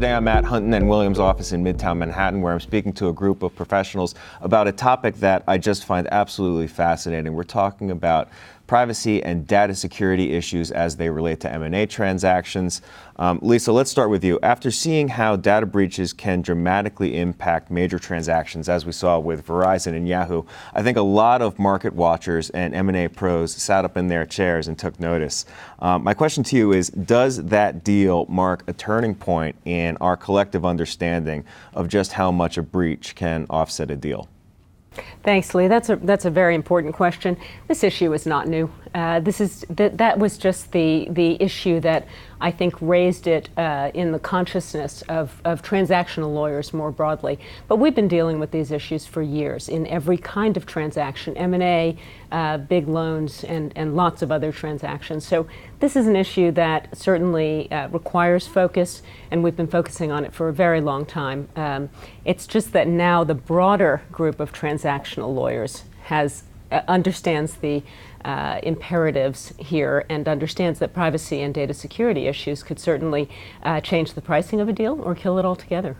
Today I'm at Hunton and Williams' office in Midtown Manhattan, where I'm speaking to a group of professionals about a topic that I just find absolutely fascinating. We're talking about privacy and data security issues as they relate to M&A transactions. Lisa, let's start with you. After seeing how data breaches can dramatically impact major transactions, as we saw with Verizon and Yahoo, I think a lot of market watchers and M&A pros sat up in their chairs and took notice. My question to you is, does that deal mark a turning point in our collective understanding of just how much a breach can offset a deal? Thanks, Lee. That's a very important question. This issue is not new. That was just the issue that I think raised it in the consciousness of transactional lawyers more broadly. But we've been dealing with these issues for years in every kind of transaction, M&A, big loans, and lots of other transactions. So this is an issue that certainly requires focus, and we've been focusing on it for a very long time. It's just that now the broader group of transactional lawyers understands the imperatives here and understands that privacy and data security issues could certainly change the pricing of a deal or kill it altogether.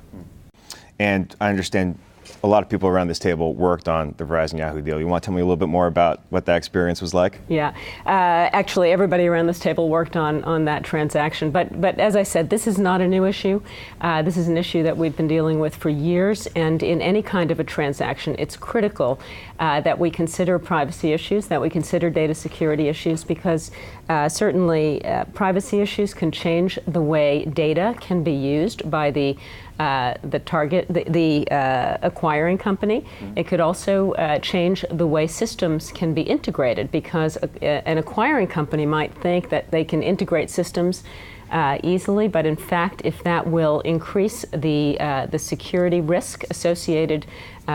And I understand a lot of people around this table worked on the Verizon Yahoo deal. You want to tell me a little bit more about what that experience was like? Yeah, actually everybody around this table worked on that transaction. But as I said, this is not a new issue. This is an issue that we've been dealing with for years, and in any kind of a transaction, it's critical that we consider privacy issues, that we consider data security issues, because certainly privacy issues can change the way data can be used by the target, the acquiring company. Mm-hmm. It could also change the way systems can be integrated, because an acquiring company might think that they can integrate systems easily, but in fact, if that will increase the security risk associated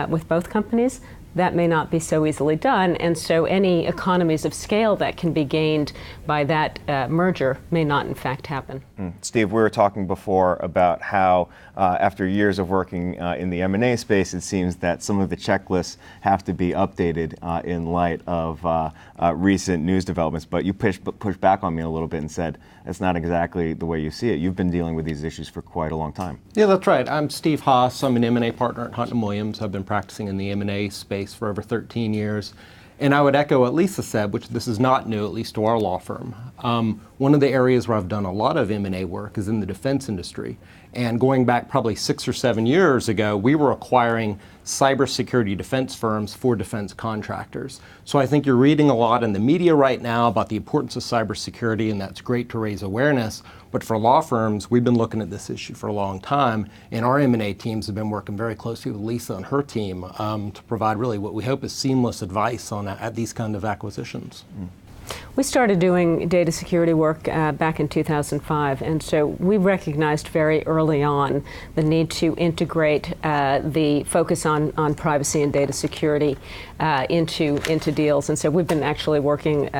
with both companies, that may not be so easily done, and so any economies of scale that can be gained by that merger may not in fact happen. Steve, we were talking before about how after years of working in the M&A space, it seems that some of the checklists have to be updated in light of recent news developments, but you pushed back on me a little bit and said that's not exactly the way you see it. You've been dealing with these issues for quite a long time. Yeah, that's right. I'm Steve Haas. I'm an M&A partner at Hunton Williams. I've been practicing in the M&A space for over 13 years. And I would echo what Lisa said, which this is not new, at least to our law firm. One of the areas where I've done a lot of M&A work is in the defense industry. And going back probably 6 or 7 years ago, we were acquiring cybersecurity defense firms for defense contractors. So I think you're reading a lot in the media right now about the importance of cybersecurity, and that's great to raise awareness. But for law firms, we've been looking at this issue for a long time, and our M&A teams have been working very closely with Lisa and her team to provide really what we hope is seamless advice on at these kind of acquisitions. We started doing data security work back in 2005, and so we recognized very early on the need to integrate the focus on privacy and data security into deals, and so we've been actually working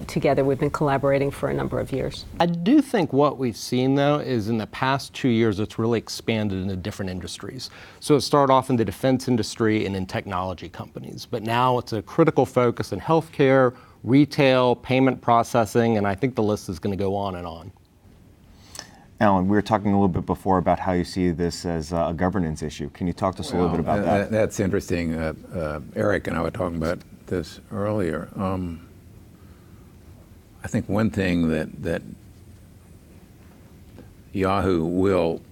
together. We've been collaborating for a number of years. I do think what we've seen, though, is in the past 2 years, it's really expanded into different industries. So it started off in the defense industry and in technology companies, but now it's a critical focus in healthcare, retail, payment processing, and I think the list is going to go on and on. Alan, we were talking a little bit before about how you see this as a governance issue. Can you talk to us a little bit about that? That's interesting. Eric and I were talking about this earlier. I think one thing that Yahoo will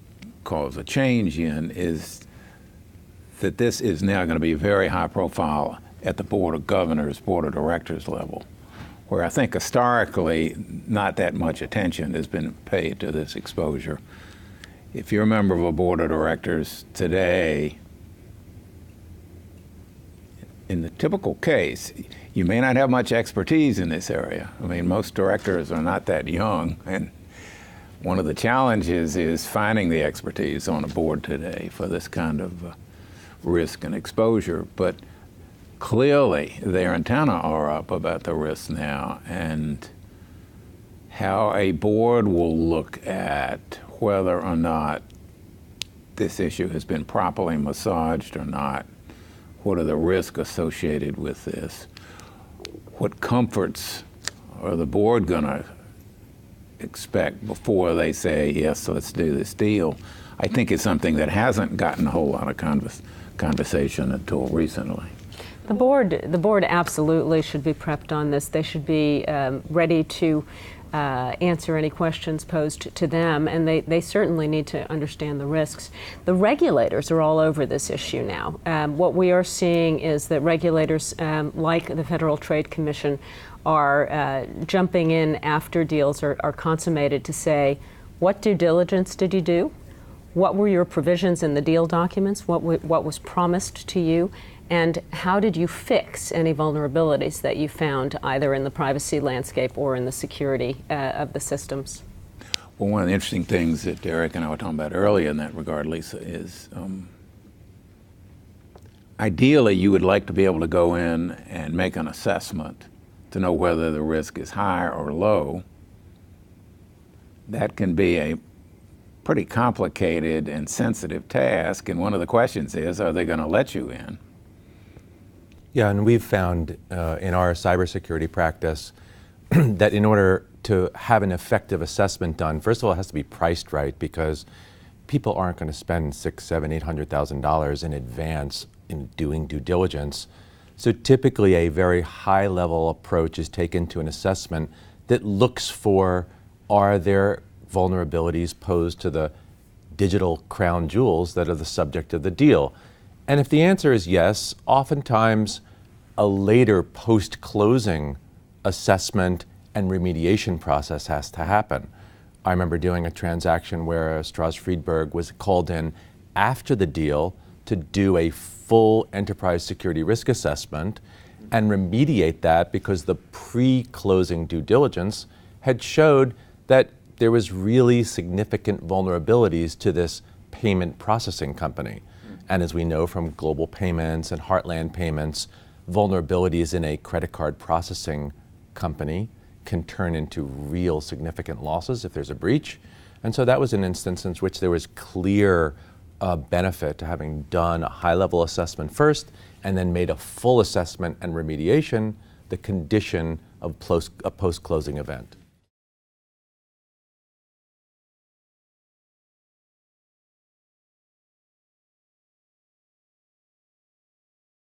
cause a change in is that this is now going to be very high profile at the Board of Governors, Board of Directors level, where I think historically not that much attention has been paid to this exposure. If you're a member of a Board of Directors today, in the typical case, you may not have much expertise in this area. I mean, most directors are not that young, and one of the challenges is finding the expertise on a board today for this kind of risk and exposure. But clearly, their antennae are up about the risks now, and how a board will look at whether or not this issue has been properly massaged or not. What are the risks associated with this? What comforts are the board going to expect before they say, yes, let's do this deal, I think is something that hasn't gotten a whole lot of conversation until recently. The board absolutely should be prepped on this. They should be ready to answer any questions posed to them, and they certainly need to understand the risks. The regulators are all over this issue now. What we are seeing is that regulators like the Federal Trade Commission are jumping in after deals are consummated to say, what due diligence did you do? What were your provisions in the deal documents? What was promised to you? And how did you fix any vulnerabilities that you found either in the privacy landscape or in the security of the systems? Well, one of the interesting things that Eric and I were talking about earlier in that regard, Lisa, is ideally you would like to be able to go in and make an assessment to know whether the risk is high or low. That can be a pretty complicated and sensitive task, and one of the questions is, are they going to let you in? Yeah, and we've found in our cybersecurity practice that in order to have an effective assessment done, first of all, it has to be priced right, because people aren't going to spend $600,000, $700,000, $800,000 in advance in doing due diligence. So typically a very high-level approach is taken to an assessment that looks for, are there vulnerabilities posed to the digital crown jewels that are the subject of the deal? And if the answer is yes, oftentimes a later post-closing assessment and remediation process has to happen. I remember doing a transaction where Stroz Friedberg was called in after the deal to do a full enterprise security risk assessment and remediate that, because the pre-closing due diligence had showed that there was really significant vulnerabilities to this payment processing company. And as we know from Global Payments and Heartland Payments, vulnerabilities in a credit card processing company can turn into real significant losses if there's a breach. And so that was an instance in which there was clear benefit to having done a high-level assessment first and then made a full assessment and remediation the condition of a post-closing event.